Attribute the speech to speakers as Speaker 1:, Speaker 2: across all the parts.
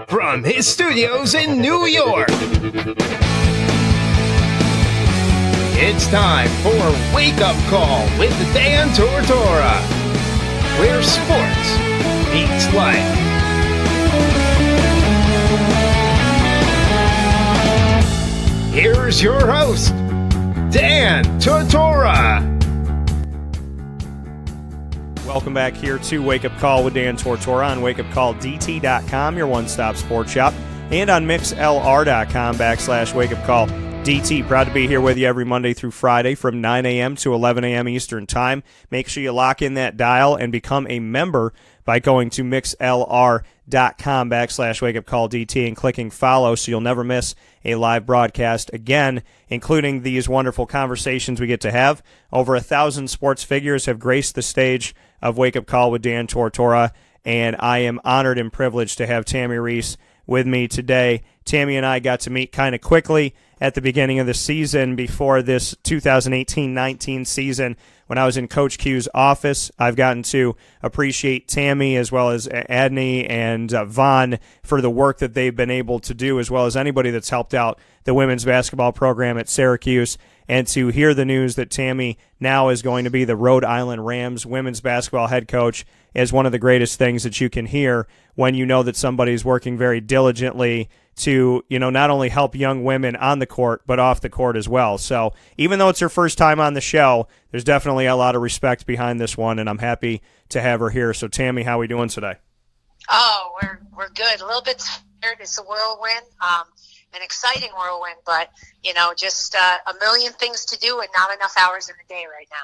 Speaker 1: from his studios in New York, it's time for Wake Up Call with Dan Tortora, where sports meets life. Here's your host, Dan Tortora.
Speaker 2: Welcome back here to Wake Up Call with Dan Tortora on wakeupcalldt.com, your one-stop sports shop, and on mixlr.com/wakeupcalldt. Proud to be here with you every Monday through Friday from 9 a.m. to 11 a.m. Eastern Time. Make sure you lock in that dial and become a member by going to mixlr.com/wakeupcalldt and clicking follow so you'll never miss a live broadcast again, including these wonderful conversations we get to have. Over 1,000 sports figures have graced the stage of Wake Up Call with Dan Tortora, and I am honored and privileged to have Tammi Reiss with me today. Tammi and I got to meet kind of quickly at the beginning of the season before this 2018-19 season. When I was in Coach Q's office, I've gotten to appreciate Tammi as well as Adney and Vaughn for the work that they've been able to do, as well as anybody that's helped out the women's basketball program at Syracuse. And to hear the news that Tammi now is going to be the Rhode Island Rams women's basketball head coach is one of the greatest things that you can hear when you know that somebody's working very diligently to, not only help young women on the court, but off the court as well. So even though it's her first time on the show, there's definitely a lot of respect behind this one, and I'm happy to have her here. So Tammi, how are we doing today?
Speaker 3: Oh, we're good. A little bit tired. It's a whirlwind, an exciting whirlwind, but, just a million things to do and not enough hours in the day right now.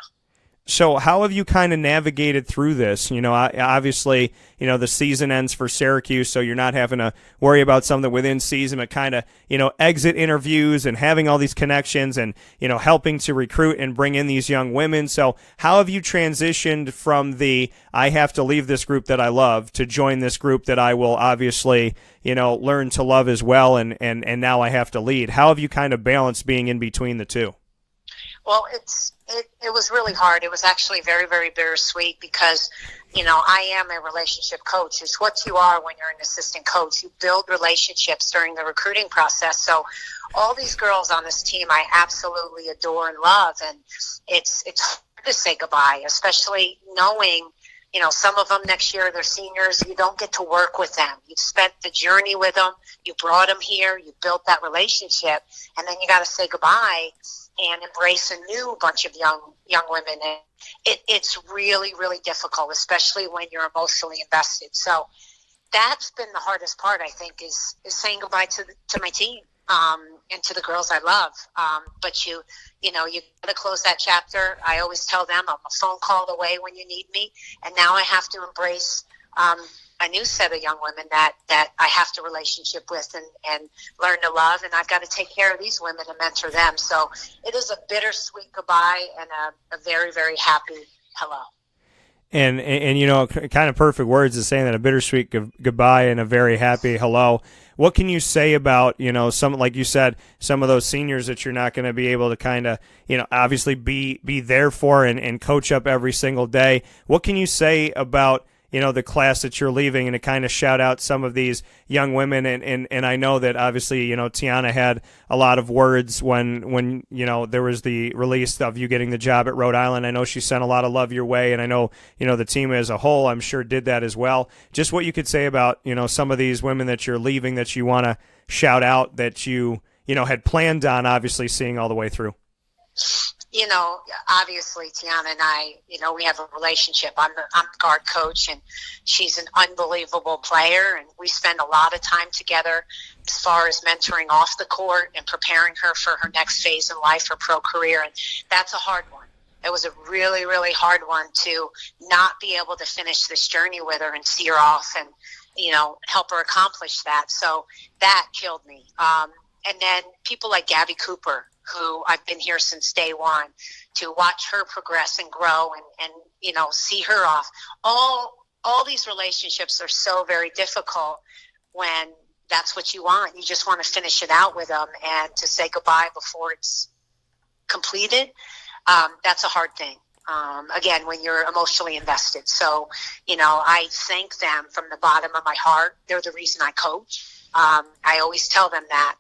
Speaker 2: So how have you kind of navigated through this? Obviously, the season ends for Syracuse, so you're not having to worry about something within season, but kind of, exit interviews and having all these connections and, helping to recruit and bring in these young women. So how have you transitioned from the I have to leave this group that I love to join this group that I will obviously, learn to love as well, and now I have to lead? How have you kind of balanced being in between the two?
Speaker 3: Well, it was really hard. It was actually very, very bittersweet because, I am a relationship coach. It's what you are when you're an assistant coach. You build relationships during the recruiting process. So all these girls on this team I absolutely adore and love, and it's hard to say goodbye, especially knowing, some of them next year, they're seniors. You don't get to work with them. You've spent the journey with them. You brought them here. You built that relationship, and then you got to say goodbye and embrace a new bunch of young women. And it's really, really difficult, especially when you're emotionally invested. So that's been the hardest part, I think, is saying goodbye to my team and to the girls I love. But you got to close that chapter. I always tell them I'm a phone call away when you need me. And now I have to embrace a new set of young women that I have to relationship with and learn to love, and I've got to take care of these women and mentor them. So it is a bittersweet goodbye and a very, very happy hello.
Speaker 2: And kind of perfect words is saying that, a bittersweet goodbye and a very happy hello. What can you say about, some, like you said, some of those seniors that you're not going to be able to kind of, obviously be there for and coach up every single day? What can you say about the class that you're leaving, and to kind of shout out some of these young women? And I know that obviously, Tiana had a lot of words when there was the release of you getting the job at Rhode Island. I know she sent a lot of love your way, and I know, the team as a whole, I'm sure, did that as well. Just what you could say about, some of these women that you're leaving that you want to shout out that you had planned on, obviously, seeing all the way through.
Speaker 3: Obviously Tiana and I, we have a relationship. I'm the guard coach, and she's an unbelievable player, and we spend a lot of time together as far as mentoring off the court and preparing her for her next phase in life, her pro career. And that's a hard one. It was a really, really hard one to not be able to finish this journey with her and see her off and, help her accomplish that. So that killed me. And then people like Gabby Cooper, who I've been here since day one, to watch her progress and grow and see her off. All these relationships are so very difficult when that's what you want. You just want to finish it out with them, and to say goodbye before it's completed, that's a hard thing. Again, when you're emotionally invested. So, I thank them from the bottom of my heart. They're the reason I coach. I always tell them that.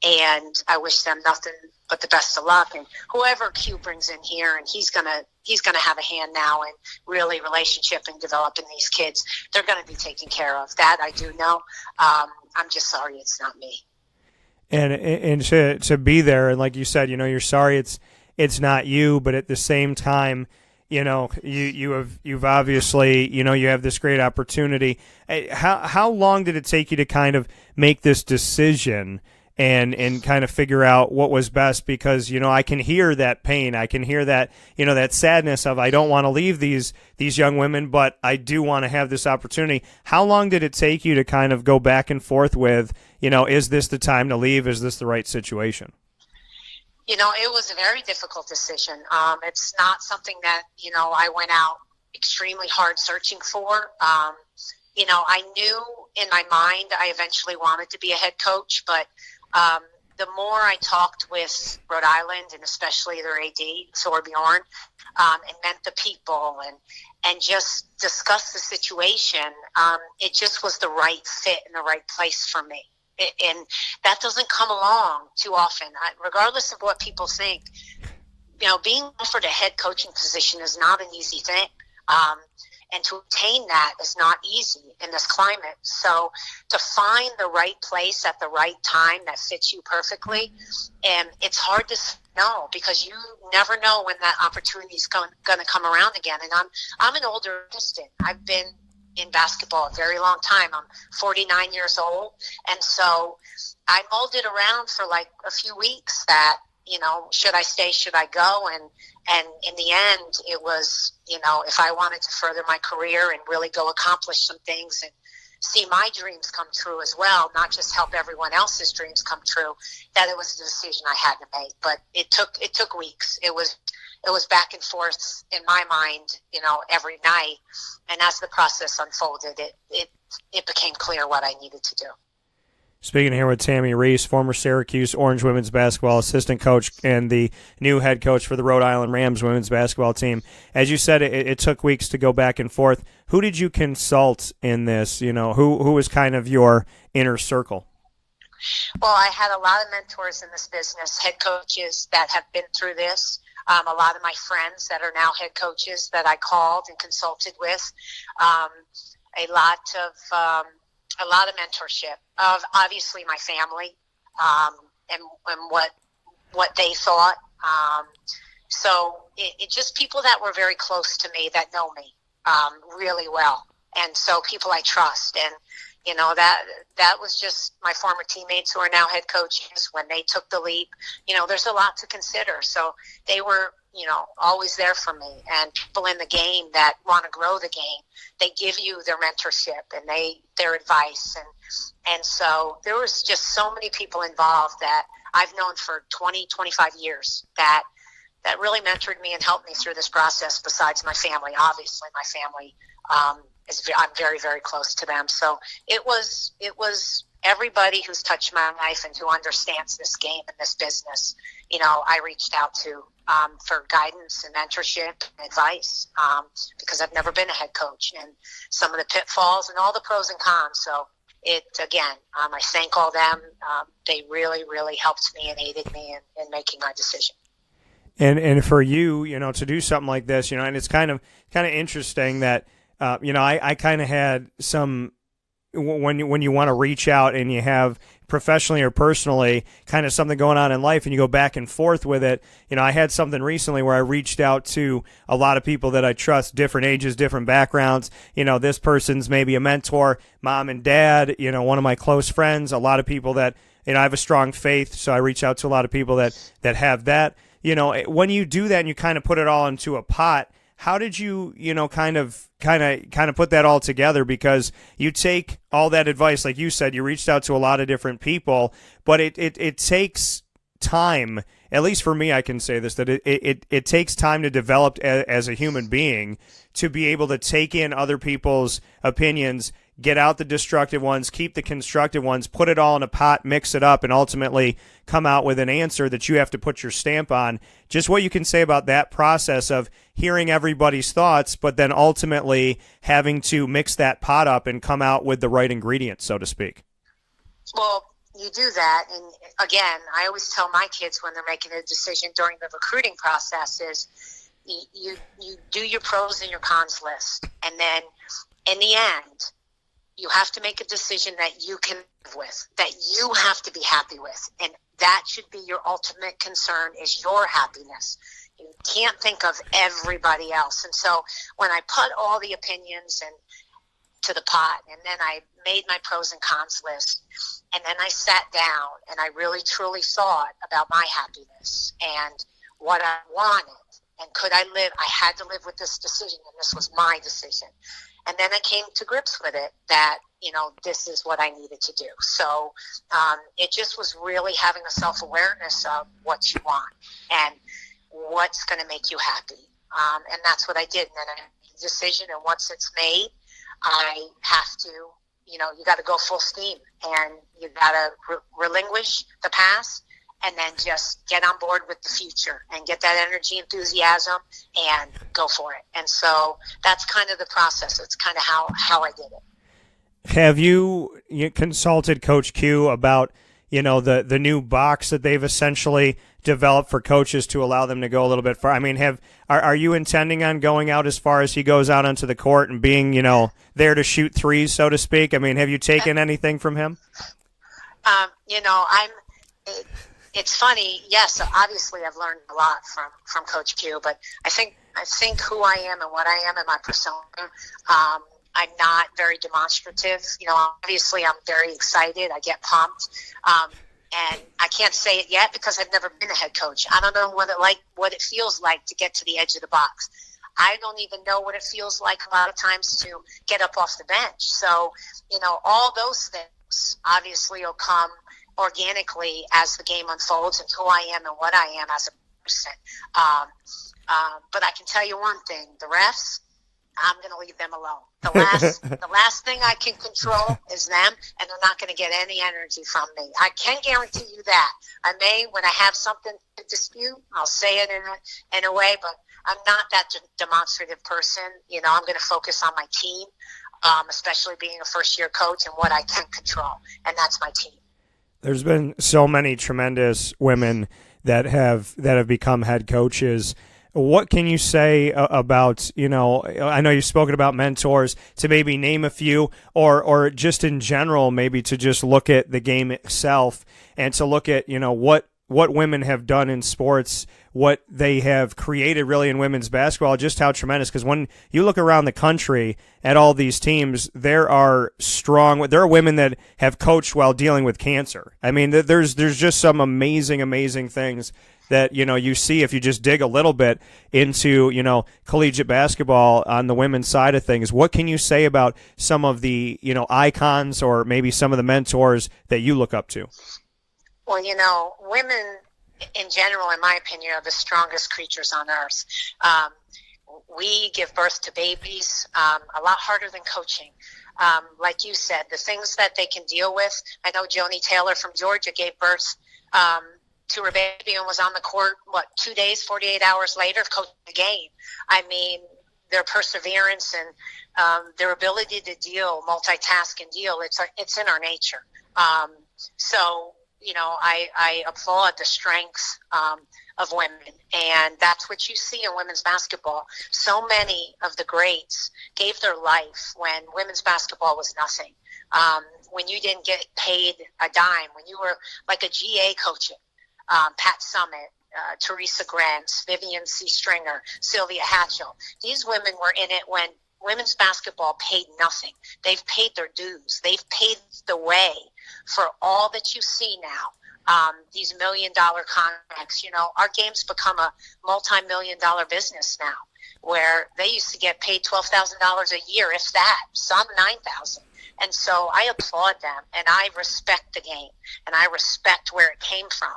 Speaker 3: And I wish them nothing but the best of luck. And whoever Q brings in here, and he's gonna have a hand now in really relationship and developing these kids. They're gonna be taken care of. That I do know. I'm just sorry it's not me.
Speaker 2: And to be there, and like you said, you're sorry it's not you, but at the same time, you've obviously, you have this great opportunity. How long did it take you to kind of make this decision and kind of figure out what was best? Because, I can hear that pain. I can hear that, that sadness of, I don't want to leave these young women, but I do want to have this opportunity. How long did it take you to kind of go back and forth with, is this the time to leave? Is this the right situation?
Speaker 3: It was a very difficult decision. It's not something that, I went out extremely hard searching for. I knew in my mind I eventually wanted to be a head coach, but the more I talked with Rhode Island, and especially their AD, Sorbjorn, and met the people and just discussed the situation, it just was the right fit and the right place for me. And that doesn't come along too often. Regardless of what people think, being offered a head coaching position is not an easy thing. And to obtain that is not easy in this climate. So to find the right place at the right time that fits you perfectly, and it's hard to know because you never know when that opportunity is going to come around again. And I'm an older assistant. I've been in basketball a very long time. I'm 49 years old. And so I mulled it around for like a few weeks that, should I stay, should I go? And in the end, it was, if I wanted to further my career and really go accomplish some things and see my dreams come true as well, not just help everyone else's dreams come true, that it was the decision I had to make. But it took weeks. It was back and forth in my mind, every night. And as the process unfolded, it became clear what I needed to do.
Speaker 2: Speaking here with Tammi Reiss, former Syracuse Orange women's basketball assistant coach and the new head coach for the Rhode Island Rams women's basketball team. As you said, it took weeks to go back and forth. Who did you consult in this? Who was kind of your inner circle?
Speaker 3: Well, I had a lot of mentors in this business, head coaches that have been through this. A lot of my friends that are now head coaches that I called and consulted with. A lot of mentorship of obviously my family, and what they thought. So it just people that were very close to me that know me, really well. And so people I trust. And, that was just my former teammates who are now head coaches when they took the leap. There's a lot to consider. So they were, always there for me. And people in the game that want to grow the game, they give you their mentorship and their advice. And so there was just so many people involved that I've known for 20, 25 years that really mentored me and helped me through this process besides my family. Obviously, my family, I'm very, very close to them. So it was everybody who's touched my life and who understands this game and this business, I reached out to for guidance and mentorship and advice because I've never been a head coach and some of the pitfalls and all the pros and cons. So I thank all them. They really, really helped me and aided me in making my decision.
Speaker 2: And for you, to do something like this, and it's kind of interesting that, I kind of had some, when you want to reach out and you have professionally or personally kind of something going on in life and you go back and forth with it. I had something recently where I reached out to a lot of people that I trust, different ages, different backgrounds. This person's maybe a mentor, mom and dad, one of my close friends, a lot of people that, I have a strong faith. So I reach out to a lot of people that have that. When you do that and you kind of put it all into a pot, how did you, kind of put that all together? Because you take all that advice, like you said, you reached out to a lot of different people, but it takes time. At least for me, I can say this, that it takes time to develop as a human being to be able to take in other people's opinions, get out the destructive ones, keep the constructive ones, put it all in a pot, mix it up, and ultimately come out with an answer that you have to put your stamp on. Just what you can say about that process of hearing everybody's thoughts, but then ultimately having to mix that pot up and come out with the right ingredients, so to speak.
Speaker 3: Well, you do that, and again, I always tell my kids when they're making a decision during the recruiting process is you do your pros and your cons list, and then in the end, you have to make a decision that you can live with, that you have to be happy with, and that should be your ultimate concern is your happiness. You can't think of everybody else. And so when I put all the opinions and to the pot, and then I made my pros and cons list, and then I sat down and I really truly thought about my happiness and what I wanted, and could I live, I had to live with this decision, and this was my decision. And then I came to grips with it that, this is what I needed to do. So it just was really having a self-awareness of what you want and what's going to make you happy. And that's what I did. And then I made a decision, and once it's made, I have to, you got to go full steam, and you got to relinquish the past and then just get on board with the future and get that energy, enthusiasm, and go for it. And so that's kind of the process. It's kind of how I did it.
Speaker 2: Have you consulted Coach Q about, the new box that they've essentially developed for coaches to allow them to go a little bit far? I mean, are you intending on going out as far as he goes out onto the court and being, there to shoot threes, so to speak? I mean, have you taken anything from him?
Speaker 3: It's funny. Yes, obviously I've learned a lot from Coach Q, but I think who I am and what I am in my persona, I'm not very demonstrative. Obviously I'm very excited. I get pumped. And I can't say it yet because I've never been a head coach. I don't know what it feels like to get to the edge of the box. I don't even know what it feels like a lot of times to get up off the bench. So, all those things obviously will come organically as the game unfolds and who I am and what I am as a person. But I can tell you one thing, the refs, I'm going to leave them alone. The last thing I can control is them, and they're not going to get any energy from me. I can guarantee you that. I may, when I have something to dispute, I'll say it in a way, but I'm not that demonstrative person. I'm going to focus on my team, especially being a first-year coach, and what I can control, and that's my team.
Speaker 2: There's been so many tremendous women that have become head coaches. What can you say about, I know you've spoken about mentors, to maybe name a few, or just in general, maybe to just look at the game itself and to look at, what women have done in sports, what they have created really in women's basketball, just how tremendous. Because when you look around the country at all these teams, there are women that have coached while dealing with cancer. I mean, there's just some amazing things that, you see if you just dig a little bit into, collegiate basketball on the women's side of things. What can you say about some of the, icons or maybe some of the mentors that you look up to?
Speaker 3: Well, women in general, in my opinion, are the strongest creatures on earth. We give birth to babies a lot harder than coaching. Like you said, the things that they can deal with. I know Joni Taylor from Georgia gave birth to her baby and was on the court, 2 days, 48 hours later, coaching the game. I mean, their perseverance and their ability to multitask and deal, it's in our nature. So, I applaud the strengths of women, and that's what you see in women's basketball. So many of the greats gave their life when women's basketball was nothing, when you didn't get paid a dime, when you were like a GA coaching. Pat Summitt, Teresa Grants, Vivian C. Stringer, Sylvia Hatchell. These women were in it when women's basketball paid nothing. They've paid their dues. They've paved the way for all that you see now. These $1 million contracts, our game's become a multi-million-dollar business now, where they used to get paid $12,000 a year, if that, some $9,000. And so I applaud them, and I respect the game, and I respect where it came from,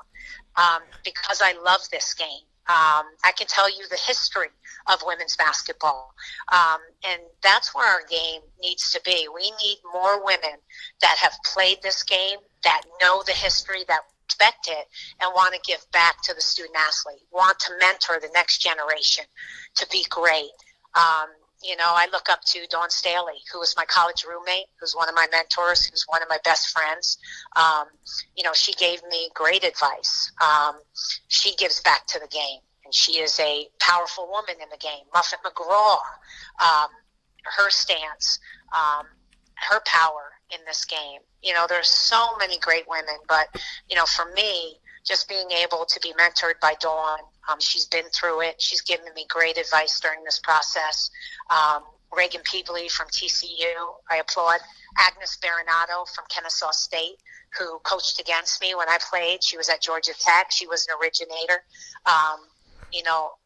Speaker 3: because I love this game. I can tell you the history of women's basketball. And that's where our game needs to be. We need more women that have played this game, that know the history, that respect it, and want to give back to the student athlete, want to mentor the next generation to be great. I look up to Dawn Staley, who was my college roommate, who's one of my mentors, who's one of my best friends. She gave me great advice. She gives back to the game, and she is a powerful woman in the game. Muffet McGraw, her stance, her power in this game. There's so many great women, but, for me, just being able to be mentored by Dawn, she's been through it. She's given me great advice during this process. Reagan Peebley from TCU, I applaud. Agnes Baronato from Kennesaw State, who coached against me when I played. She was at Georgia Tech. She was an originator.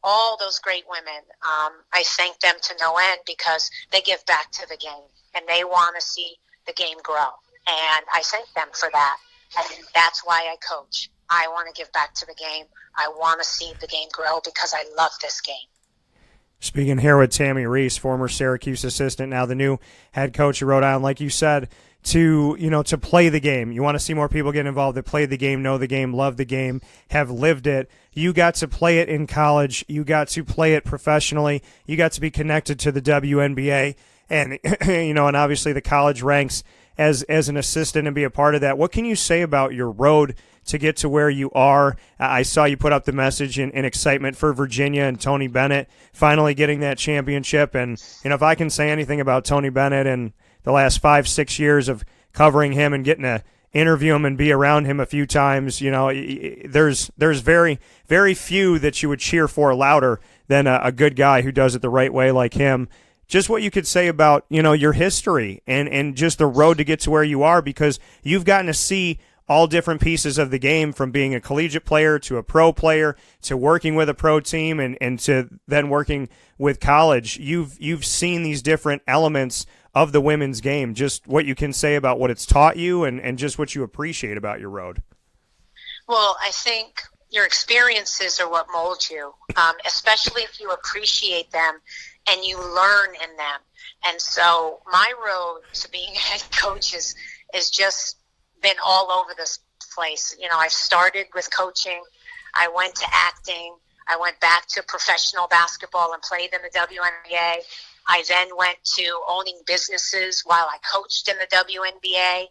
Speaker 3: All those great women, I thank them to no end because they give back to the game, and they want to see the game grow. And I thank them for that. And that's why I coach. I want to give back to the game. I want to see the game grow because I love this game.
Speaker 2: Speaking here with Tammi Reiss, former Syracuse assistant, now the new head coach of Rhode Island, like you said, to play the game. You want to see more people get involved that play the game, know the game, love the game, have lived it. You got to play it in college. You got to play it professionally. You got to be connected to the WNBA and and obviously the college ranks as an assistant and be a part of that. What can you say about your road to get to where you are? I saw you put up the message in excitement for Virginia and Tony Bennett finally getting that championship. And, if I can say anything about Tony Bennett and the last 5-6 years of covering him and getting to interview him and be around him a few times, there's very, very few that you would cheer for louder than a good guy who does it the right way like him. Just what you could say about, your history and just the road to get to where you are, because you've gotten to see all different pieces of the game, from being a collegiate player to a pro player to working with a pro team and to then working with college. You've seen these different elements of the women's game. Just what you can say about what it's taught you and just what you appreciate about your road.
Speaker 3: Well, I think your experiences are what mold you, especially if you appreciate them and you learn in them. And so my road to being a head coach is just been all over this place. I've started with coaching. I went to acting. I went back to professional basketball and played in the WNBA. I then went to owning businesses while I coached in the WNBA.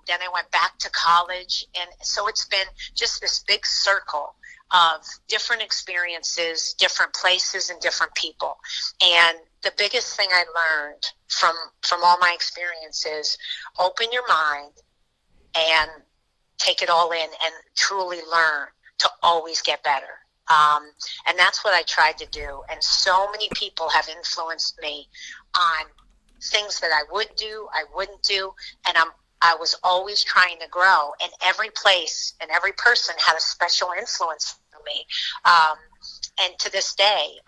Speaker 3: Then I went back to college. And so it's been just this big circle of different experiences, different places, and different people. And the biggest thing I learned from all my experiences, open your mind and take it all in and truly learn to always get better. And that's what I tried to do. And so many people have influenced me on things that I would do, I wouldn't do, and I was always trying to grow. And every place and every person had a special influence on me. And to this day,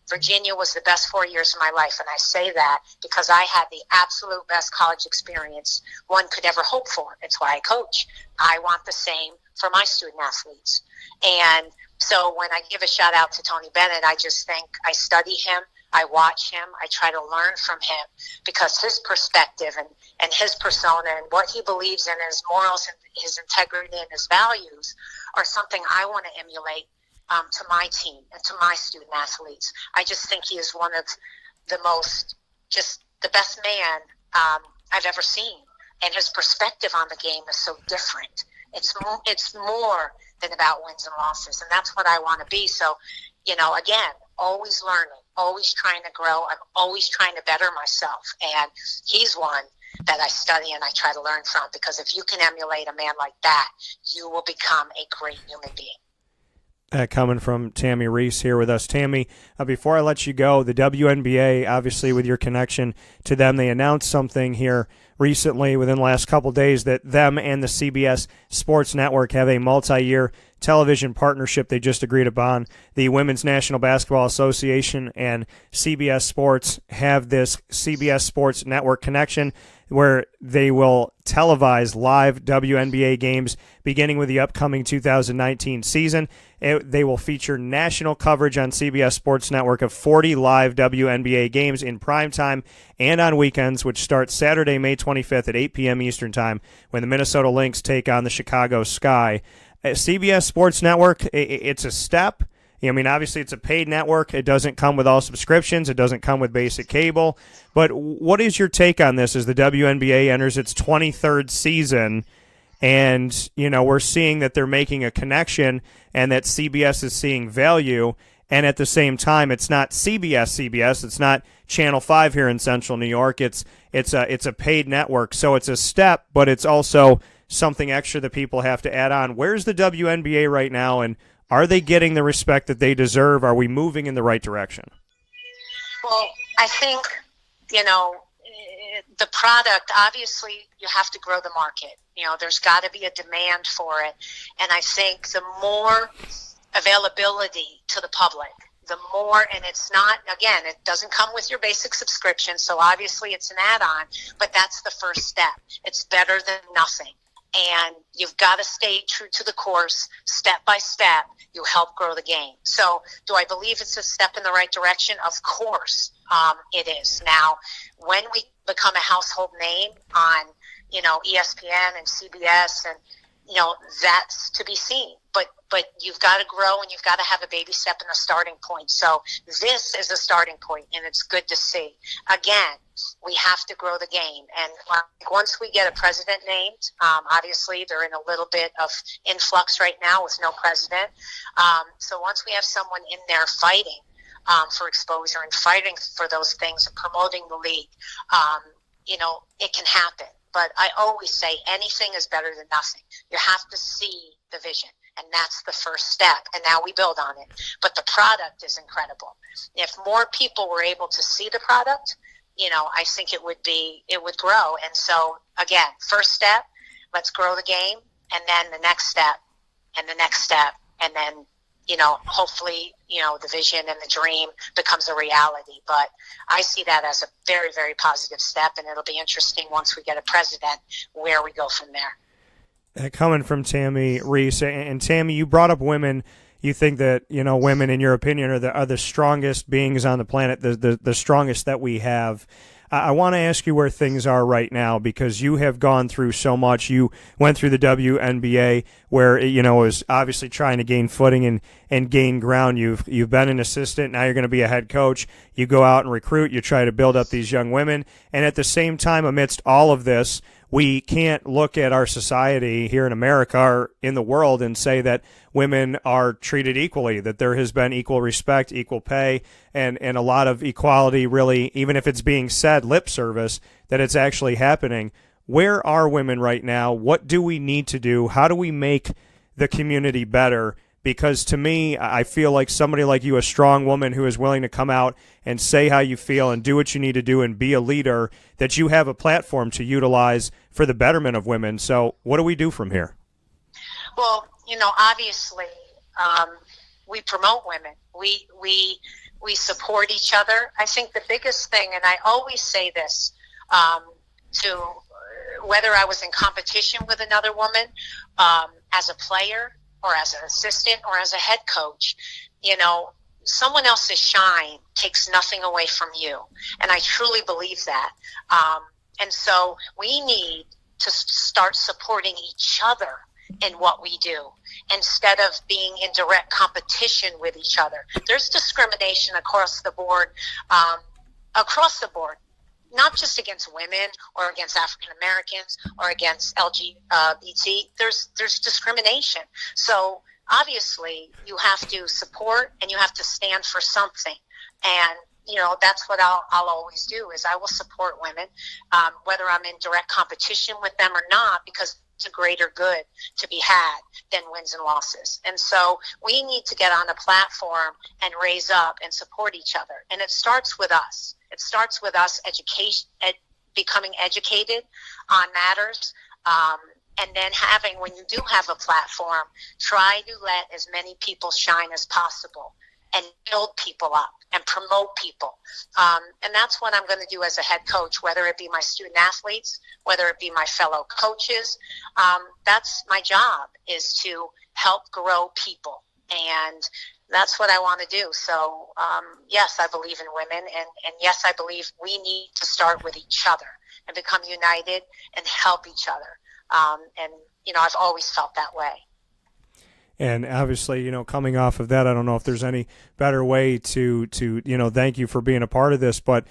Speaker 3: Virginia was the best 4 years of my life. And I say that because I had the absolute best college experience one could ever hope for. It's why I coach. I want the same for my student athletes. And so when I give a shout out to Tony Bennett, I just think I study him, I watch him, I try to learn from him, because his perspective and his persona and what he believes in, his morals and his integrity and his values are something I want to emulate to my team and to my student athletes. I just think he is one of the the best man I've ever seen. And his perspective on the game is so different. It's more than about wins and losses. And that's what I want to be. So, again, always learning, always trying to grow. I'm always trying to better myself. And he's one that I study and I try to learn from, because if you can emulate a man like that, you will become a great human being.
Speaker 2: Coming from Tammi Reiss here with us. Tammi, before I let you go, the WNBA, obviously with your connection to them, they announced something here recently within the last couple days that them and the CBS Sports Network have a multi-year television partnership they just agreed upon. The Women's National Basketball Association and CBS Sports have this CBS Sports Network connection where they will televise live WNBA games beginning with the upcoming 2019 season. They will feature national coverage on CBS Sports Network of 40 live WNBA games in primetime and on weekends, which starts Saturday, May 25th at 8 p.m. Eastern Time when the Minnesota Lynx take on the Chicago Sky. CBS Sports Network, it's a step. I mean, obviously it's a paid network. It doesn't come with all subscriptions. It doesn't come with basic cable. But what is your take on this as the WNBA enters its 23rd season? And, we're seeing that they're making a connection and that CBS is seeing value. And at the same time, it's not CBS. It's not Channel 5 here in Central New York. It's a paid network. So it's a step, but it's also something extra that people have to add on. Where's the WNBA right now, and are they getting the respect that they deserve? Are we moving in the right direction?
Speaker 3: Well, I think, the product, obviously, you have to grow the market. There's got to be a demand for it. And I think the more availability to the public, the more, and it's not, again, it doesn't come with your basic subscription, so obviously it's an add-on, but that's the first step. It's better than nothing. And you've got to stay true to the course, step by step. You help grow the game. So do I believe it's a step in the right direction? Of course it is. Now, when we become a household name on, ESPN and CBS, and, that's to be seen. But you've got to grow, and you've got to have a baby step and a starting point. So this is a starting point, and it's good to see. Again, we have to grow the game. And once we get a president named, obviously they're in a little bit of influx right now with no president. So once we have someone in there fighting for exposure and fighting for those things and promoting the league, it can happen. But I always say anything is better than nothing. You have to see the vision, and that's the first step, and now we build on it. But the product is incredible. If more people were able to see the product, I think it would grow. And so, again, first step, let's grow the game, and then the next step, and the next step, and then, hopefully, the vision and the dream becomes a reality. But I see that as a very, very positive step, and it'll be interesting once we get a president where we go from there.
Speaker 2: Coming from Tammi Reiss, and Tammi, you brought up women. You think that women, in your opinion, are the strongest beings on the planet, the strongest that we have. I want to ask you where things are right now, because you have gone through so much. You went through the WNBA, where it was obviously trying to gain footing and gain ground. You've been an assistant, now you're going to be a head coach. You go out and recruit. You try to build up these young women, and at the same time, amidst all of this, we can't look at our society here in America or in the world and say that women are treated equally, that there has been equal respect, equal pay, and a lot of equality, really, even if it's being said lip service, that it's actually happening. Where are women right now? What do we need to do? How do we make the community better? Because to me, I feel like somebody like you, a strong woman who is willing to come out and say how you feel and do what you need to do and be a leader, that you have a platform to utilize for the betterment of women. So what do we do from here?
Speaker 3: Well, obviously, we promote women. We support each other. I think the biggest thing, and I always say this, to whether I was in competition with another woman, as a player, or as an assistant, or as a head coach, someone else's shine takes nothing away from you. And I truly believe that. And so we need to start supporting each other in what we do, instead of being in direct competition with each other. There's discrimination across the board, not just against women or against African Americans or against LGBT. There's discrimination. So obviously you have to support and you have to stand for something. And that's what I'll always do, is I will support women, whether I'm in direct competition with them or not, because it's a greater good to be had than wins and losses. And so we need to get on a platform and raise up and support each other. And it starts with us. It starts with us becoming educated on matters, And then when you do have a platform, try to let as many people shine as possible and build people up and promote people. And that's what I'm going to do as a head coach, whether it be my student athletes, whether it be my fellow coaches. That's my job, is to help grow people. And that's what I want to do. So, yes, I believe in women. And yes, I believe we need to start with each other and become united and help each other. And, I've always felt that way.
Speaker 2: And obviously, coming off of that, I don't know if there's any better way to thank you for being a part of this. But,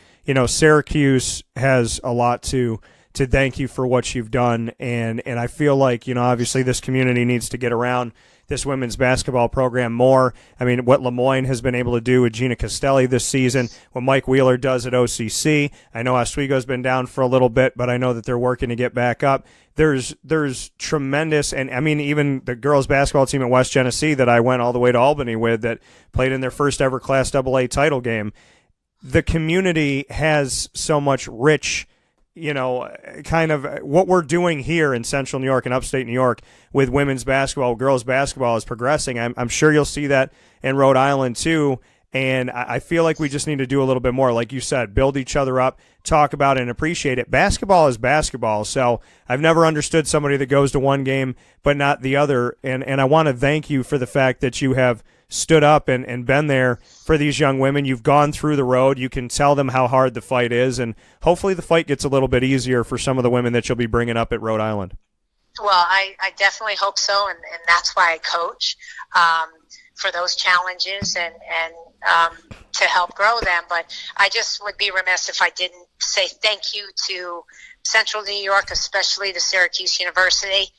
Speaker 2: Syracuse has a lot to thank you for what you've done. And I feel like, obviously this community needs to get around this women's basketball program more. I mean, what Lemoyne has been able to do with Gina Castelli this season, what Mike Wheeler does at OCC. I know Oswego's been down for a little bit, but I know that they're working to get back up. There's tremendous, and I mean, even the girls basketball team at West Genesee that I went all the way to Albany with, that played in their first ever Class AA title game. The community has so much rich, kind of what we're doing here in Central New York and upstate New York with women's basketball, girls basketball is progressing. I'm sure you'll see that in Rhode Island too. And I feel like we just need to do a little bit more, like you said, build each other up, talk about it and appreciate it. Basketball is basketball. So I've never understood somebody that goes to one game but not the other. And I want to thank you for the fact that you have stood up and been there for these young women. You've gone through the road. You can tell them how hard the fight is, and hopefully the fight gets a little bit easier for some of the women that you'll be bringing up at Rhode Island.
Speaker 3: Well, I definitely hope so, and that's why I coach, for those challenges and to help grow them. But I just would be remiss if I didn't say thank you to Central New York, especially to Syracuse University.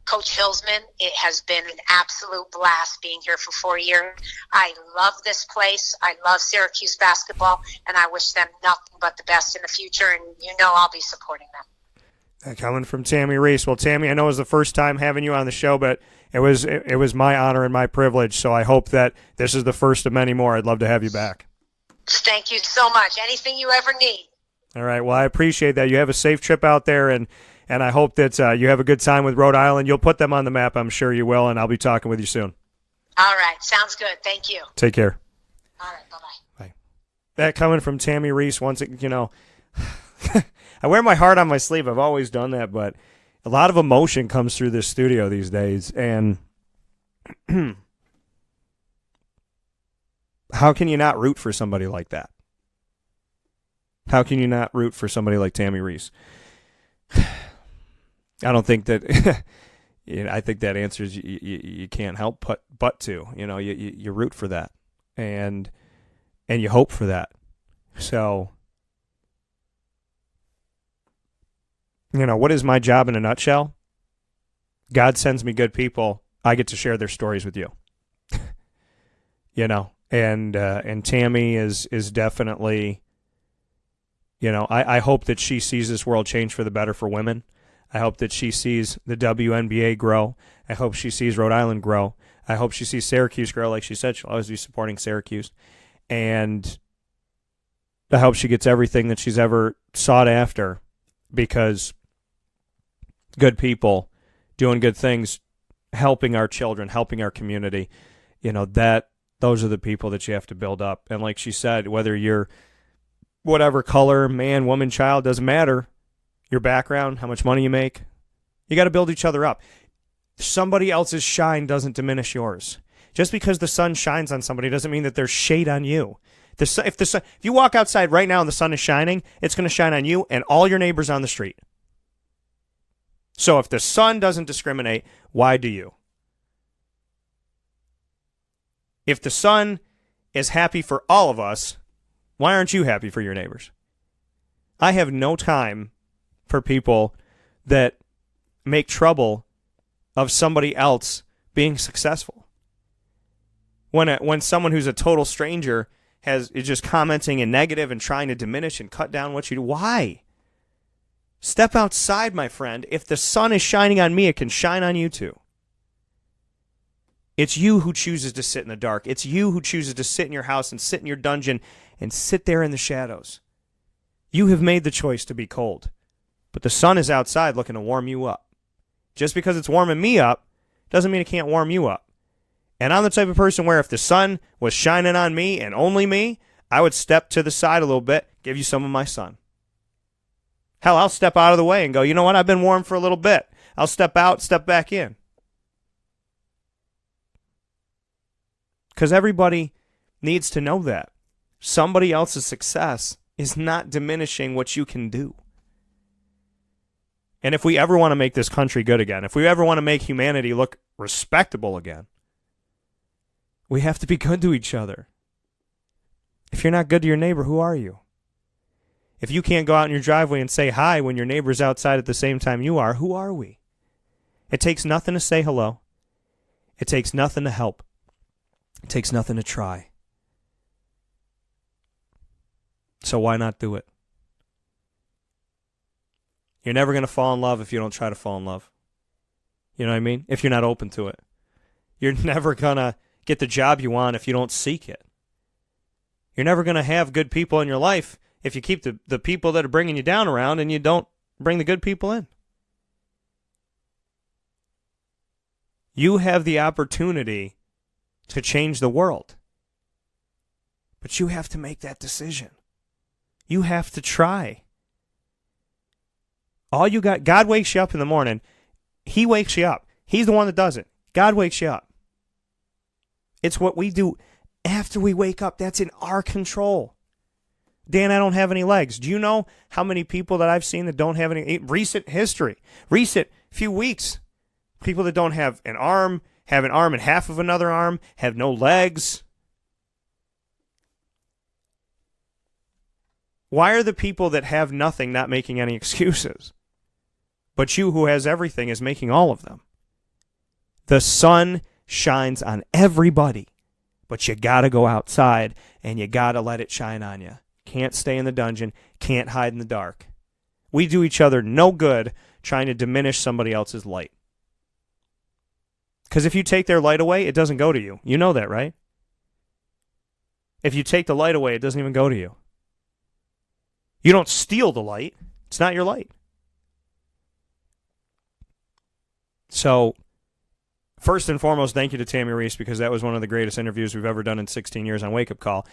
Speaker 3: Coach Hilsman, it has been an absolute blast being here for 4 years. I love this place. I love Syracuse basketball, and I wish them nothing but the best in the future, and I'll be supporting them.
Speaker 2: Coming from Tammi Reiss. Well, Tammi, I know it was the first time having you on the show, but it was my honor and my privilege, so I hope that this is the first of many more. I'd love to have you back.
Speaker 3: Thank you so much. Anything you ever need.
Speaker 2: All right. Well, I appreciate that. You have a safe trip out there, and I hope that you have a good time with Rhode Island. You'll put them on the map, I'm sure you will, and I'll be talking with you soon.
Speaker 3: All right. Sounds good. Thank you.
Speaker 2: Take care.
Speaker 3: All right. Bye-bye.
Speaker 2: Bye. That coming from Tammi Reiss. Once, I wear my heart on my sleeve. I've always done that, but a lot of emotion comes through this studio these days, and how can you not root for somebody like that? How can you not root for somebody like Tammi Reiss? I don't think that I think that answers you can't help but to. You root for that, and you hope for that. So, what is my job in a nutshell? God sends me good people. I get to share their stories with you. And Tammi is definitely, I hope that she sees this world change for the better for women. I hope that she sees the WNBA grow. I hope she sees Rhode Island grow. I hope she sees Syracuse grow. Like she said, she'll always be supporting Syracuse. And I hope she gets everything that she's ever sought after, because good people doing good things, helping our children, helping our community, those are the people that you have to build up. And like she said, whether you're whatever color, man, woman, child, doesn't matter. Your background, how much money you make, you got to build each other up. Somebody else's shine doesn't diminish yours. Just because the sun shines on somebody doesn't mean that there's shade on you. If you walk outside right now and the sun is shining, it's going to shine on you and all your neighbors on the street. So if the sun doesn't discriminate, why do you? If the sun is happy for all of us, why aren't you happy for your neighbors? I have no time for people that make trouble of somebody else being successful. When someone who's a total stranger is just commenting in negative and trying to diminish and cut down what you do, why? Step outside, my friend. If the sun is shining on me, it can shine on you too. It's you who chooses to sit in the dark. It's you who chooses to sit in your house and sit in your dungeon and sit there in the shadows. You have made the choice to be cold. But the sun is outside looking to warm you up. Just because it's warming me up doesn't mean it can't warm you up. And I'm the type of person where if the sun was shining on me and only me, I would step to the side a little bit, give you some of my sun. Hell, I'll step out of the way and go, you know what, I've been warm for a little bit. I'll step out, step back in. Because everybody needs to know that. Somebody else's success is not diminishing what you can do. And if we ever want to make this country good again, if we ever want to make humanity look respectable again, we have to be good to each other. If you're not good to your neighbor, who are you? If you can't go out in your driveway and say hi when your neighbor's outside at the same time you are, who are we? It takes nothing to say hello. It takes nothing to help. It takes nothing to try. So why not do it? You're never going to fall in love if you don't try to fall in love. You know what I mean? If you're not open to it. You're never going to get the job you want if you don't seek it. You're never going to have good people in your life if you keep the people that are bringing you down around and you don't bring the good people in. You have the opportunity to change the world. But you have to make that decision. You have to try. All you got, God wakes you up in the morning. He wakes you up. He's the one that does it. God wakes you up. It's what we do after we wake up. That's in our control. Dan, I don't have any legs. Do you know how many people that I've seen that don't have any? Recent history. Recent few weeks. People that don't have an arm and half of another arm, have no legs. Why are the people that have nothing not making any excuses? But you who has everything is making all of them. The sun shines on everybody, but you got to go outside and you got to let it shine on you. Can't stay in the dungeon, can't hide in the dark. We do each other no good trying to diminish somebody else's light. Because if you take their light away, it doesn't go to you. You know that, right? If you take the light away, it doesn't even go to you. You don't steal the light. It's not your light. So, first and foremost, thank you to Tammi Reiss, because that was one of the greatest interviews we've ever done in 16 years on Wake Up Call.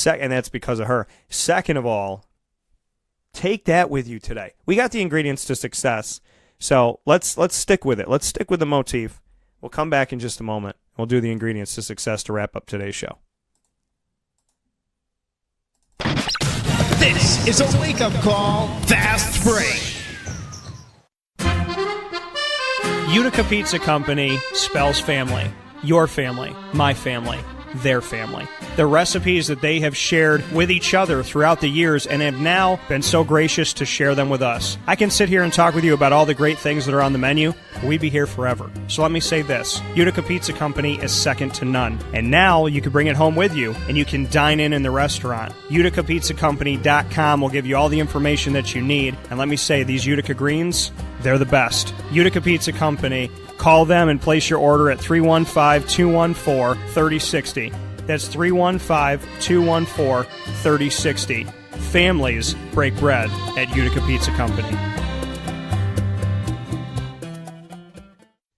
Speaker 2: And that's because of her. Second of all, take that with you today. We got the ingredients to success, so let's stick with it. Let's stick with the motif. We'll come back in just a moment. We'll do the ingredients to success to wrap up today's show.
Speaker 1: This is a wake-up call fast break.
Speaker 2: Utica Pizza Company spells family. Your family, my family, their family. The recipes that they have shared with each other throughout the years and have now been so gracious to share them with us. I can sit here and talk with you about all the great things that are on the menu, but we'd be here forever. So let me say this. Utica Pizza Company is second to none. And now you can bring it home with you and you can dine in the restaurant. UticaPizzaCompany.com will give you all the information that you need. And let me say, these Utica greens, they're the best. Utica Pizza Company. Call them and place your order at 315-214-3060. That's 315-214-3060. Families break bread at Utica Pizza Company.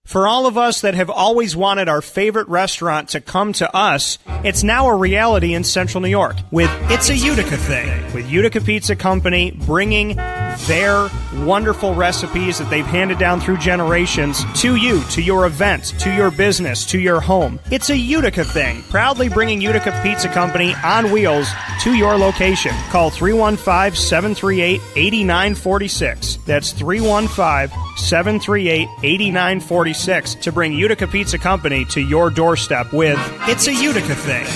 Speaker 2: For all of us that have always wanted our favorite restaurant to come to us, it's now a reality in Central New York with It's a Utica Thing, with Utica Pizza Company bringing their wonderful recipes that they've handed down through generations to you, to your event, to your business, to your home. It's a Utica Thing, proudly bringing Utica Pizza Company on wheels to your location. Call 315-738-8946. That's 315-738-8946 to bring Utica Pizza Company to your doorstep with It's a Utica Thing.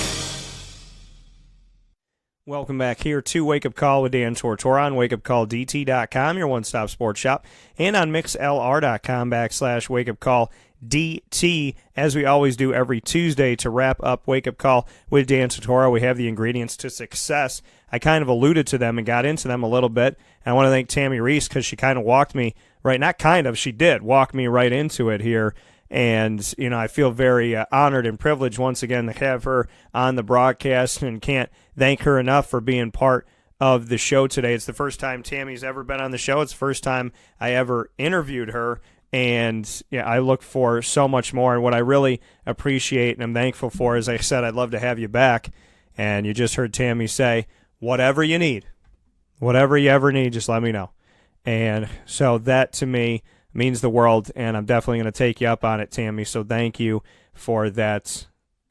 Speaker 2: Welcome back here to Wake Up Call with Dan Tortora on wakeupcalldt.com, your one-stop sports shop, and on mixlr.com/wakeupcalldt. As we always do every Tuesday to wrap up Wake Up Call with Dan Tortora, we have the ingredients to success. I kind of alluded to them and got into them a little bit. And I want to thank Tammi Reiss because she kind of walked me right, not kind of, she did walk me right into it here. And, you know, I feel very honored and privileged once again to have her on the broadcast and can't thank her enough for being part of the show today. It's the first time Tammy's ever been on the show. It's the first time I ever interviewed her. And yeah, I look for so much more. And what I really appreciate and I'm thankful for, as I said, I'd love to have you back. And you just heard Tammi say, whatever you need, whatever you ever need, just let me know. And so that to me means the world, and I'm definitely going to take you up on it, Tammi. So thank you for that.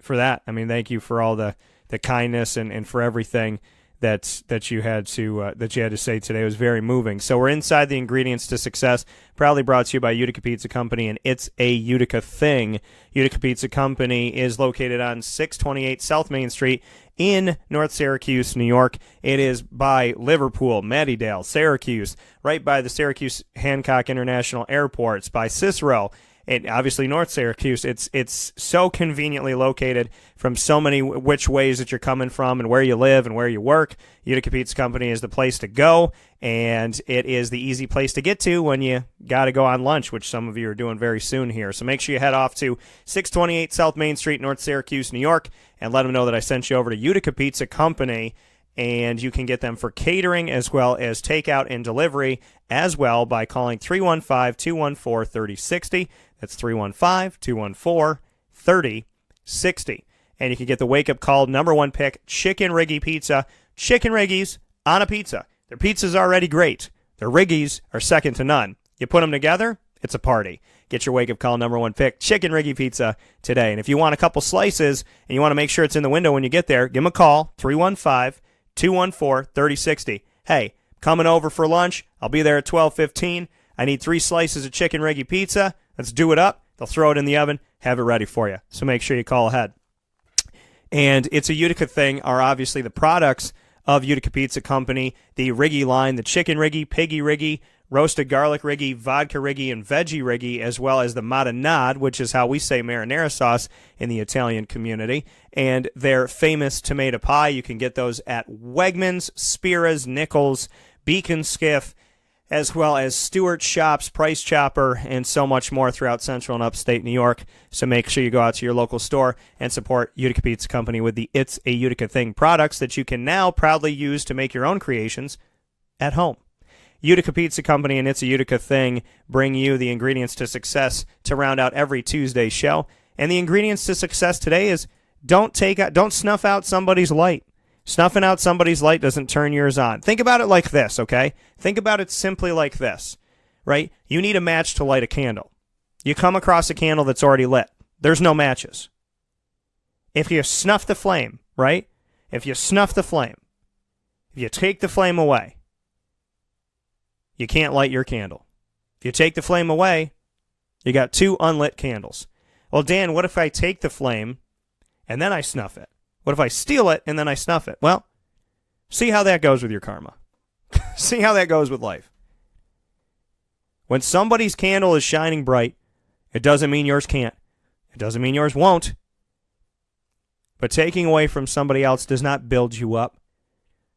Speaker 2: I mean, thank you for all the kindness and for everything that you had to say today. It was very moving. So we're inside the ingredients to success, proudly brought to you by Utica Pizza Company, and it's a Utica thing. Utica Pizza Company is located on 628 South Main Street in North Syracuse, New York. It is by Liverpool, Mattydale, Syracuse, right by the Syracuse Hancock International Airport. It's by Cicero. And obviously North Syracuse, it's so conveniently located from so many which ways that you're coming from and where you live and where you work. Utica Pizza Company is the place to go, and it is the easy place to get to when you got to go on lunch, which some of you are doing very soon here. So make sure you head off to 628 South Main Street, North Syracuse, New York, and let them know that I sent you over to Utica Pizza Company. And you can get them for catering as well as takeout and delivery as well by calling 315-214-3060. That's 315-214-3060. And you can get the wake-up call #1 pick, Chicken Riggy Pizza. Chicken Riggies on a pizza. Their pizza's already great. Their Riggies are second to none. You put them together, it's a party. Get your wake-up call #1 pick, Chicken Riggy Pizza, today. And if you want a couple slices and you want to make sure it's in the window when you get there, give them a call, 315-214-3060. Hey, coming over for lunch. I'll be there at 12:15. I need 3 slices of Chicken Riggy Pizza. Let's do it up. They'll throw it in the oven, have it ready for you. So make sure you call ahead. And it's a Utica thing are obviously the products of Utica Pizza Company, the Riggy line, the Chicken Riggy, Piggy Riggy, Roasted Garlic Riggy, Vodka Riggy, and Veggie Riggy, as well as the Marinade, which is how we say marinara sauce in the Italian community, and their famous tomato pie. You can get those at Wegmans, Spira's, Nichols, Beacon Skiff, as well as Stewart Shops, Price Chopper, and so much more throughout central and upstate New York. So make sure you go out to your local store and support Utica Pizza Company with the It's a Utica Thing products that you can now proudly use to make your own creations at home. Utica Pizza Company and It's a Utica Thing bring you the ingredients to success to round out every Tuesday show. And the ingredients to success today is don't snuff out somebody's light. Snuffing out somebody's light doesn't turn yours on. Think about it like this, okay? Think about it simply like this, right? You need a match to light a candle. You come across a candle that's already lit. There's no matches. If you snuff the flame, right? If you snuff the flame, if you take the flame away, you can't light your candle. If you take the flame away, you got 2 unlit candles. Well, Dan, what if I take the flame and then I snuff it? What if I steal it and then I snuff it? Well, see how that goes with your karma. See how that goes with life. When somebody's candle is shining bright, it doesn't mean yours can't. It doesn't mean yours won't. But taking away from somebody else does not build you up.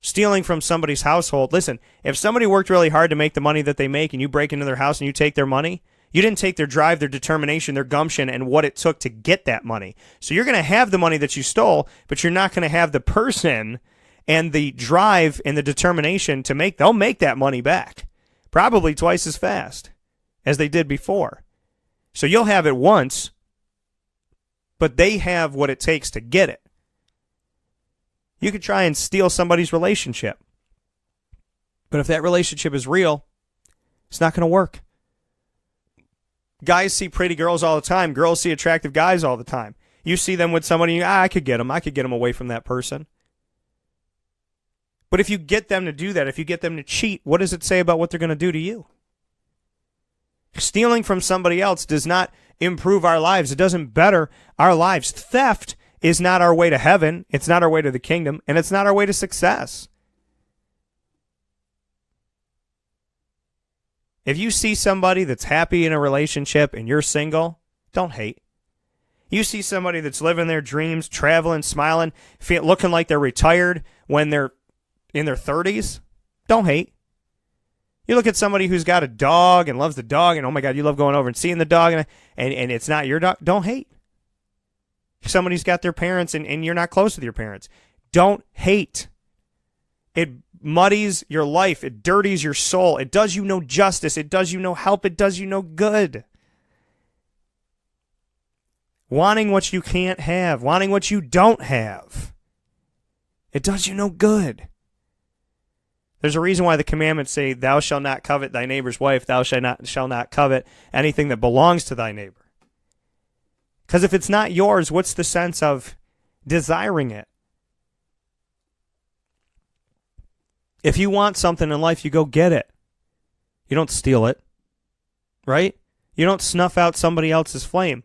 Speaker 2: Stealing from somebody's household. Listen, if somebody worked really hard to make the money that they make and you break into their house and you take their money, you didn't take their drive, their determination, their gumption, and what it took to get that money. So you're going to have the money that you stole, but you're not going to have the person and the drive and the determination to make. They'll make that money back, probably twice as fast as they did before. So you'll have it once, but they have what it takes to get it. You could try and steal somebody's relationship, but if that relationship is real, it's not going to work. Guys see pretty girls all the time. Girls see attractive guys all the time. You see them with somebody, I could get them. I could get them away from that person. But if you get them to do that, if you get them to cheat, what does it say about what they're going to do to you? Stealing from somebody else does not improve our lives. It doesn't better our lives. Theft is not our way to heaven. It's not our way to the kingdom, and it's not our way to success. If you see somebody that's happy in a relationship and you're single, don't hate. You see somebody that's living their dreams, traveling, smiling, looking like they're retired when they're in their 30s, don't hate. You look at somebody who's got a dog and loves the dog, and oh my God, you love going over and seeing the dog, and it's not your dog, don't hate. If somebody's got their parents and you're not close with your parents, don't hate. It muddies your life. It dirties your soul. It does you no justice. It does you no help. It does you no good. Wanting what you can't have, wanting what you don't have. It does you no good. There's a reason why the commandments say, thou shalt not covet thy neighbor's wife, thou shalt not covet anything that belongs to thy neighbor. Because if it's not yours, what's the sense of desiring it? If you want something in life, you go get it. You don't steal it, right? You don't snuff out somebody else's flame.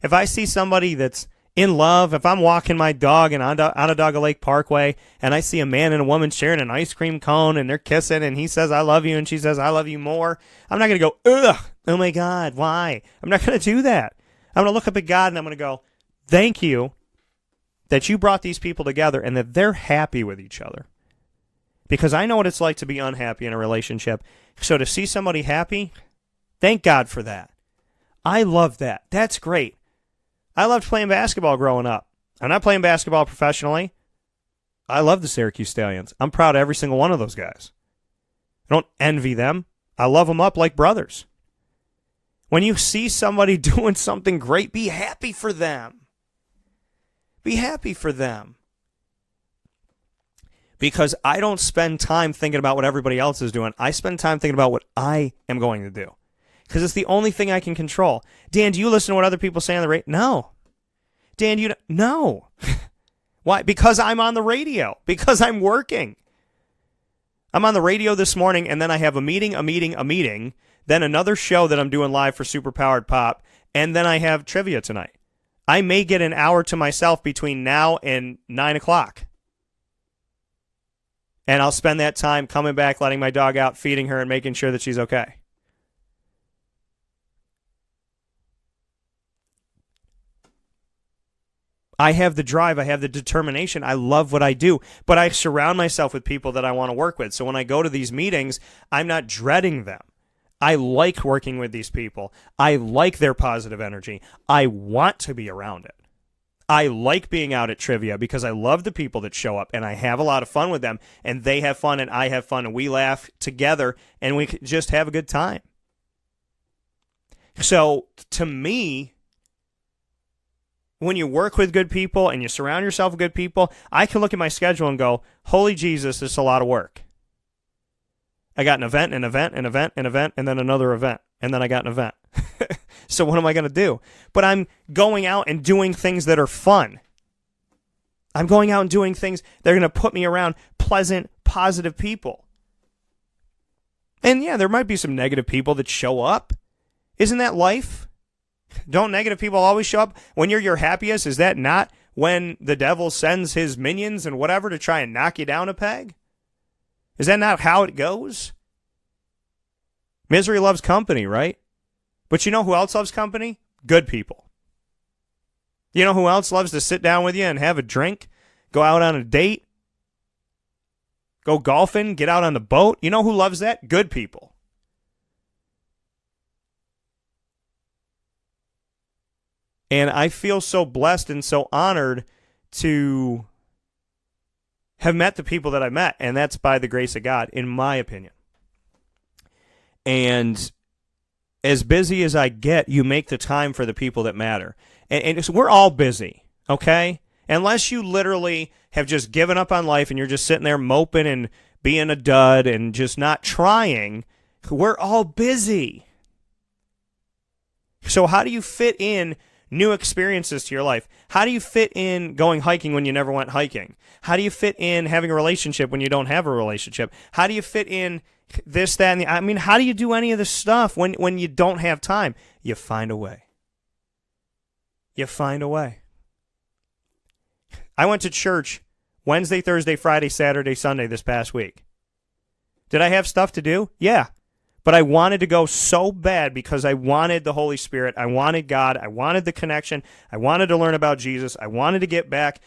Speaker 2: If I see somebody that's in love, if I'm walking my dog and Onondaga Lake Parkway and I see a man and a woman sharing an ice cream cone and they're kissing and he says, I love you, and she says, I love you more, I'm not going to go, ugh, oh my God, why? I'm not going to do that. I'm going to look up at God and I'm going to go, thank you that you brought these people together and that they're happy with each other. Because I know what it's like to be unhappy in a relationship. So to see somebody happy, thank God for that. I love that. That's great. I loved playing basketball growing up. I'm not playing basketball professionally. I love the Syracuse Stallions. I'm proud of every single one of those guys. I don't envy them. I love them up like brothers. When you see somebody doing something great, be happy for them. Be happy for them. Because I don't spend time thinking about what everybody else is doing. I spend time thinking about what I am going to do. Because it's the only thing I can control. Dan, do you listen to what other people say on the radio? No. Dan, no. Why? Because I'm on the radio. Because I'm working. I'm on the radio this morning, and then I have a meeting, then another show that I'm doing live for Superpowered Pop, and then I have trivia tonight. I may get an hour to myself between now and 9 o'clock. And I'll spend that time coming back, letting my dog out, feeding her, and making sure that she's okay. I have the drive. I have the determination. I love what I do. But I surround myself with people that I want to work with. So when I go to these meetings, I'm not dreading them. I like working with these people. I like their positive energy. I want to be around it. I like being out at trivia because I love the people that show up, and I have a lot of fun with them, and they have fun, and I have fun, and we laugh together, and we just have a good time. So to me, when you work with good people and you surround yourself with good people, I can look at my schedule and go, holy Jesus, this is a lot of work. I got an event, and then another event, and then I got an event. So what am I going to do? But I'm going out and doing things that are fun. I'm going out and doing things that are going to put me around pleasant, positive people. And yeah, there might be some negative people that show up. Isn't that life? Don't negative people always show up? When you're your happiest, is that not when the devil sends his minions and whatever to try and knock you down a peg? Is that not how it goes? Misery loves company, right? But you know who else loves company? Good people. You know who else loves to sit down with you and have a drink? Go out on a date? Go golfing? Get out on the boat? You know who loves that? Good people. And I feel so blessed and so honored to have met the people that I met, and that's by the grace of God, in my opinion. And as busy as I get, you make the time for the people that matter. And we're all busy, okay? Unless you literally have just given up on life and you're just sitting there moping and being a dud and just not trying, we're all busy. So how do you fit in new experiences to your life? How do you fit in going hiking when you never went hiking? How do you fit in having a relationship when you don't have a relationship? How do you fit in this, that, and the... I mean, how do you do any of this stuff when you don't have time? You find a way. You find a way. I went to church Wednesday, Thursday, Friday, Saturday, Sunday this past week. Did I have stuff to do? Yeah. But I wanted to go so bad because I wanted the Holy Spirit. I wanted God. I wanted the connection. I wanted to learn about Jesus. I wanted to get back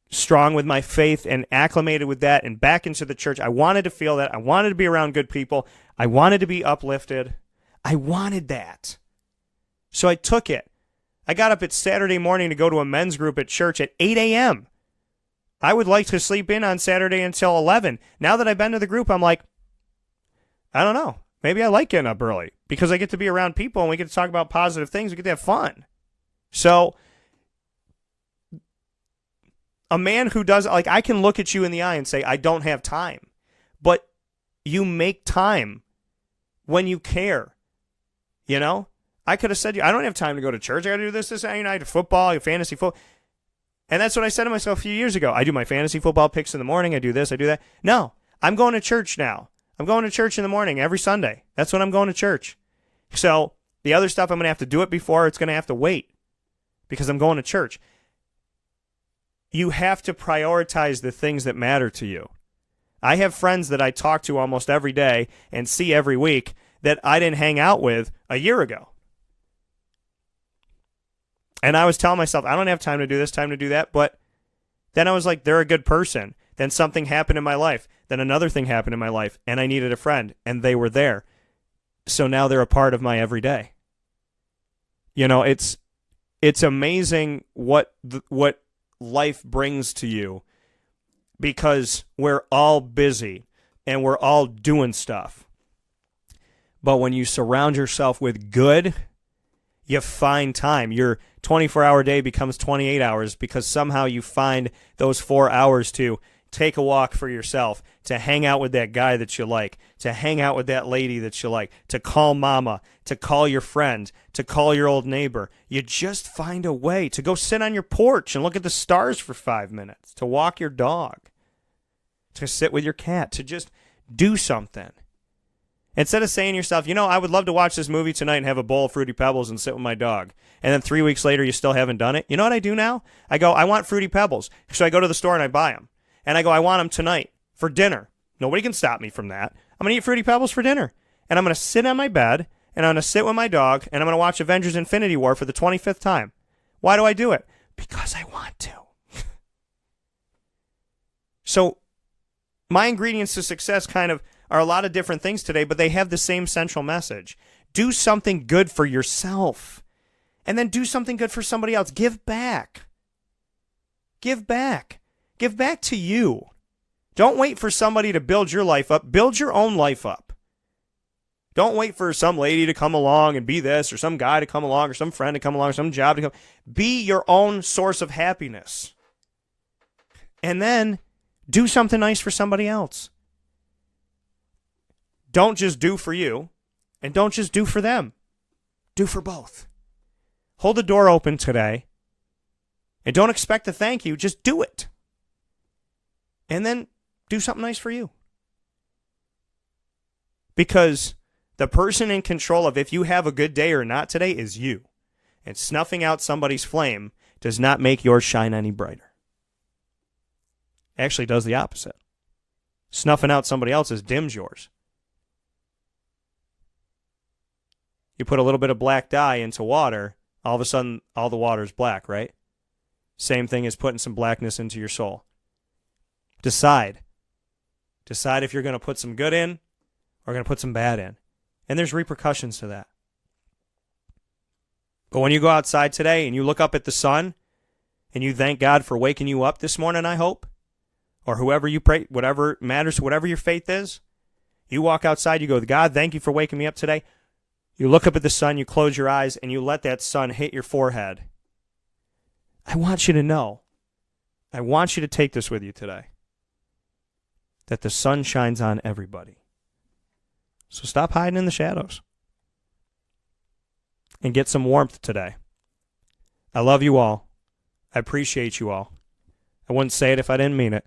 Speaker 2: strong with my faith and acclimated with that and back into the church. I wanted to feel that. I wanted to be around good people. I wanted to be uplifted. I wanted that. So I took it. I got up at Saturday morning to go to a men's group at church at 8 a.m. I would like to sleep in on Saturday until 11. Now that I've been to the group, I'm like, I don't know. Maybe I like getting up early because I get to be around people and we get to talk about positive things. We get to have fun. So A man who does, like, I can look at you in the eye and say, I don't have time. But you make time when you care. You know? I could have said, I don't have time to go to church. I got to do this Saturday night, football, fantasy football. And that's what I said to myself a few years ago. I do my fantasy football picks in the morning. I do this, I do that. No, I'm going to church now. I'm going to church in the morning every Sunday. That's when I'm going to church. So the other stuff, I'm going to have to do it before. It's going to have to wait because I'm going to church. You have to prioritize the things that matter to you. I have friends that I talk to almost every day and see every week that I didn't hang out with a year ago. And I was telling myself, I don't have time to do this, time to do that. But then I was like, they're a good person. Then something happened in my life. Then another thing happened in my life. And I needed a friend. And they were there. So now they're a part of my everyday. You know, it's amazing what life brings to you. Because we're all busy. And we're all doing stuff. But when you surround yourself with good, you find time. Your 24-hour day becomes 28 hours because somehow you find those 4 hours to take a walk for yourself, to hang out with that guy that you like, to hang out with that lady that you like, to call mama, to call your friend, to call your old neighbor. You just find a way to go sit on your porch and look at the stars for 5 minutes, to walk your dog, to sit with your cat, to just do something. Instead of saying to yourself, you know, I would love to watch this movie tonight and have a bowl of Fruity Pebbles and sit with my dog. And then 3 weeks later, you still haven't done it. You know what I do now? I go, I want Fruity Pebbles. So I go to the store and I buy them. And I go, I want them tonight for dinner. Nobody can stop me from that. I'm going to eat Fruity Pebbles for dinner. And I'm going to sit on my bed and I'm going to sit with my dog and I'm going to watch Avengers Infinity War for the 25th time. Why do I do it? Because I want to. So my ingredients to success kind of are a lot of different things today, but they have the same central message. Do something good for yourself, and then do something good for somebody else. Give back. Give back. Give back to you. Don't wait for somebody to build your life up. Build your own life up. Don't wait for some lady to come along and be this, or some guy to come along, or some friend to come along, or some job to come. Be your own source of happiness. And then do something nice for somebody else. Don't just do for you, and don't just do for them. Do for both. Hold the door open today, and don't expect a thank you. Just do it. And then do something nice for you. Because the person in control of if you have a good day or not today is you. And snuffing out somebody's flame does not make yours shine any brighter. Actually, does the opposite. Snuffing out somebody else's dims yours. You put a little bit of black dye into water, all of a sudden, all the water is black, right? Same thing as putting some blackness into your soul. Decide. Decide if you're going to put some good in or going to put some bad in. And there's repercussions to that. But when you go outside today and you look up at the sun and you thank God for waking you up this morning, I hope, or whoever you pray, whatever matters, whatever your faith is, you walk outside, you go, God, thank you for waking me up today. You look up at the sun, you close your eyes, and you let that sun hit your forehead. I want you to know, I want you to take this with you today, that the sun shines on everybody. So stop hiding in the shadows and get some warmth today. I love you all. I appreciate you all. I wouldn't say it if I didn't mean it.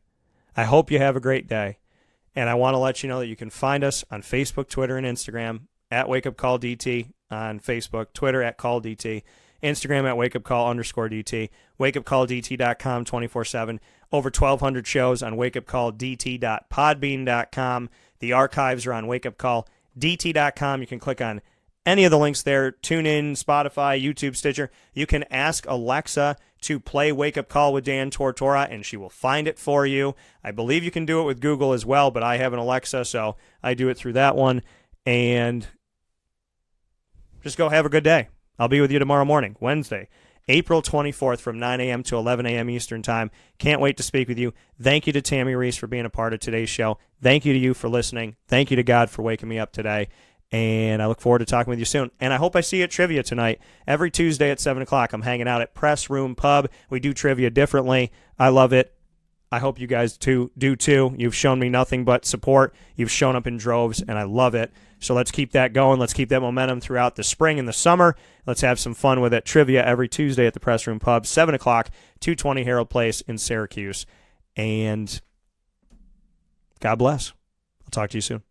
Speaker 2: I hope you have a great day. And I want to let you know that you can find us on Facebook, Twitter, and Instagram at WakeUpCallDT on Facebook, Twitter at CallDT, Instagram at WakeUpCall_DT, WakeUpCallDT.com 24/7. Over 1,200 shows on WakeUpCallDT.podbean.com. The archives are on WakeUpCallDT.com. You can click on any of the links there. Tune in, Spotify, YouTube, Stitcher. You can ask Alexa to play Wake Up Call with Dan Tortora, and she will find it for you. I believe you can do it with Google as well, but I have an Alexa, so I do it through that one. And just go have a good day. I'll be with you tomorrow morning, Wednesday, April 24th from 9 a.m. to 11 a.m. Eastern Time. Can't wait to speak with you. Thank you to Tammi Reiss for being a part of today's show. Thank you to you for listening. Thank you to God for waking me up today. And I look forward to talking with you soon. And I hope I see you at Trivia tonight. Every Tuesday at 7 o'clock, I'm hanging out at PressRoom Pub. We do trivia differently. I love it. I hope you guys do too. You've shown me nothing but support. You've shown up in droves, and I love it. So let's keep that going. Let's keep that momentum throughout the spring and the summer. Let's have some fun with it. Trivia every Tuesday at the PressRoom Pub, 7 o'clock, 220 Harold Place in Syracuse. And God bless. I'll talk to you soon.